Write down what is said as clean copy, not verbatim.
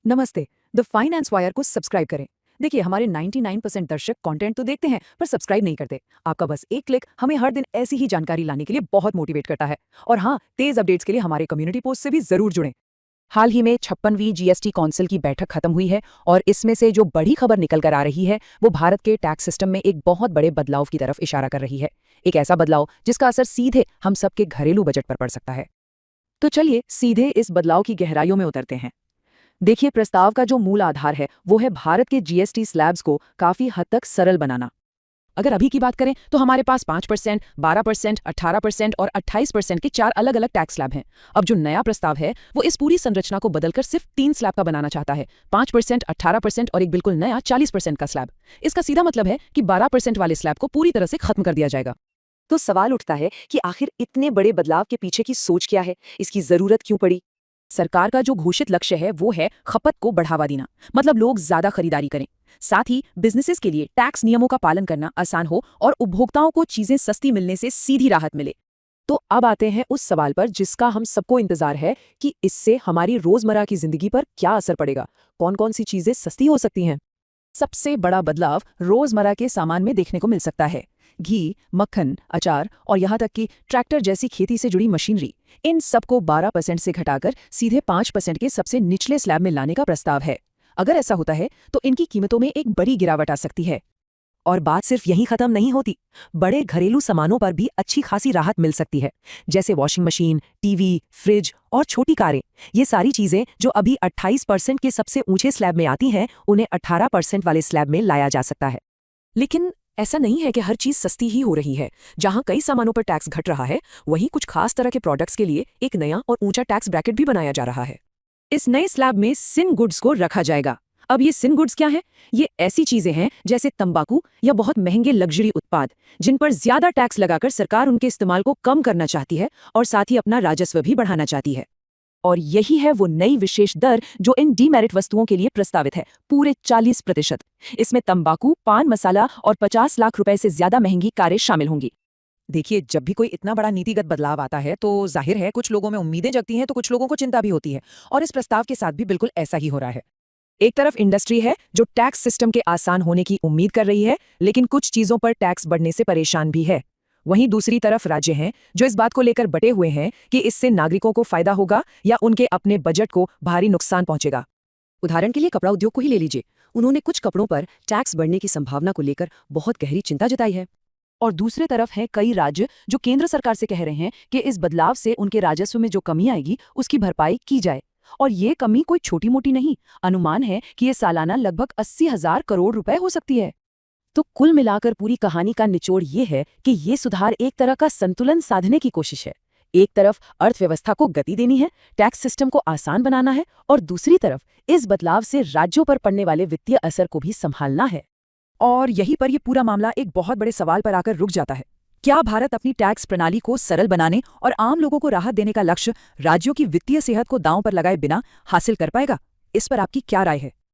नमस्ते। The finance wire को subscribe करें। देखिए, हमारे 99% दर्शक कंटेंट तो देखते हैं पर सब्सक्राइब नहीं करते। आपका बस एक क्लिक हमें हर दिन ऐसी ही जानकारी लाने के लिए बहुत मोटिवेट करता है। और हाँ, तेज अपडेट्स के लिए हमारे कम्युनिटी पोस्ट से भी जरूर जुड़ें। हाल ही में 56वीं जीएसटी काउंसिल की बैठक खत्म हुई है और इसमें से जो बड़ी खबर निकल कर आ रही है वो भारत के टैक्स सिस्टम में एक बहुत बड़े बदलाव की तरफ इशारा कर रही है। एक ऐसा बदलाव जिसका असर सीधे हम सबके घरेलू बजट पर पड़ सकता है। तो चलिए सीधे इस बदलाव की गहराइयों में उतरते हैं। देखिए, प्रस्ताव का जो मूल आधार है वो है भारत के जीएसटी स्लैब्स को काफी हद तक सरल बनाना। अगर अभी की बात करें तो हमारे पास 5%, 12%, 18% और 28% के 4 अलग अलग टैक्स स्लैब हैं। अब जो नया प्रस्ताव है वो इस पूरी संरचना को बदलकर सिर्फ 3 स्लैब का बनाना चाहता है, 5%, 18% और एक बिल्कुल नया 40% का स्लैब। इसका सीधा मतलब है कि 12% वाले स्लैब को पूरी तरह से खत्म कर दिया जाएगा। तो सवाल उठता है कि आखिर इतने बड़े बदलाव के पीछे की सोच क्या है, इसकी जरूरत क्यों पड़ी। सरकार का जो घोषित लक्ष्य है वो है खपत को बढ़ावा देना, मतलब लोग ज्यादा खरीदारी करें। साथ ही बिजनेसेस के लिए टैक्स नियमों का पालन करना आसान हो और उपभोक्ताओं को चीजें सस्ती मिलने से सीधी राहत मिले। तो अब आते हैं उस सवाल पर जिसका हम सबको इंतजार है कि इससे हमारी रोजमर्रा की जिंदगी पर क्या असर पड़ेगा, कौन कौन सी चीजें सस्ती हो सकती हैं। सबसे बड़ा बदलाव रोजमर्रा के सामान में देखने को मिल सकता है। घी, मक्खन, अचार और यहाँ तक कि ट्रैक्टर जैसी खेती से जुड़ी मशीनरी, इन सबको 12% से घटाकर सीधे 5% के सबसे निचले स्लैब में लाने का प्रस्ताव है। अगर ऐसा होता है तो इनकी कीमतों में एक बड़ी गिरावट आ सकती है। और बात सिर्फ यहीं खत्म नहीं होती। बड़े घरेलू सामानों पर भी अच्छी खासी राहत मिल सकती है, जैसे वॉशिंग मशीन, टीवी, फ्रिज और छोटी कारें। ये सारी चीजें जो अभी 28% के सबसे ऊंचे स्लैब में आती हैं, उन्हें 18% वाले स्लैब में लाया जा सकता है। लेकिन ऐसा नहीं है कि हर चीज सस्ती ही हो रही है। जहां कई सामानों पर टैक्स घट रहा है, वहीं कुछ खास तरह के प्रोडक्ट्स के लिए एक नया और ऊंचा टैक्स ब्रैकेट भी बनाया जा रहा है। इस नए स्लैब में सिन गुड्स को रखा जाएगा। अब ये सिन गुड्स क्या है? ये ऐसी चीजें हैं जैसे तंबाकू या बहुत महंगे लग्जरी उत्पाद, जिन पर ज्यादा टैक्स लगाकर सरकार उनके इस्तेमाल को कम करना चाहती है और साथ ही अपना राजस्व भी बढ़ाना चाहती है। और यही है वो नई विशेष दर जो इन डीमेरिट वस्तुओं के लिए प्रस्तावित है, पूरे 40%। इसमें तंबाकू, पान मसाला और 50 लाख रुपए से ज्यादा महंगी कारें शामिल होंगी। देखिए, जब भी कोई इतना बड़ा नीतिगत बदलाव आता है तो जाहिर है कुछ लोगों में उम्मीदें जगती हैं तो कुछ लोगों को चिंता भी होती है। और इस प्रस्ताव के साथ भी बिल्कुल ऐसा ही हो रहा है। एक तरफ इंडस्ट्री है जो टैक्स सिस्टम के आसान होने की उम्मीद कर रही है, लेकिन कुछ चीजों पर टैक्स बढ़ने से परेशान भी है। वहीं दूसरी तरफ राज्य हैं जो इस बात को लेकर बटे हुए हैं कि इससे नागरिकों को फायदा होगा या उनके अपने बजट को भारी नुकसान पहुंचेगा। उदाहरण के लिए कपड़ा उद्योग को ही ले लीजिए। उन्होंने कुछ कपड़ों पर टैक्स बढ़ने की संभावना को लेकर बहुत गहरी चिंता जताई है। और दूसरे तरफ हैं कई राज्य जो केंद्र सरकार से कह रहे हैं कि इस बदलाव से उनके राजस्व में जो कमी आएगी उसकी भरपाई की जाए। और ये कमी कोई छोटी मोटी नहीं, अनुमान है कि ये सालाना लगभग 80,000 करोड़ रुपए हो सकती है। तो कुल मिलाकर पूरी कहानी का निचोड़ ये है कि ये सुधार एक तरह का संतुलन साधने की कोशिश है। एक तरफ अर्थव्यवस्था को गति देनी है, टैक्स सिस्टम को आसान बनाना है, और दूसरी तरफ इस बदलाव से राज्यों पर पड़ने वाले वित्तीय असर को भी संभालना है। और यहीं पर ये पूरा मामला एक बहुत बड़े सवाल पर आकर रुक जाता है। क्या भारत अपनी टैक्स प्रणाली को सरल बनाने और आम लोगों को राहत देने का लक्ष्य राज्यों की वित्तीय सेहत को दांव पर लगाए बिना हासिल कर पाएगा? इस पर आपकी क्या राय है?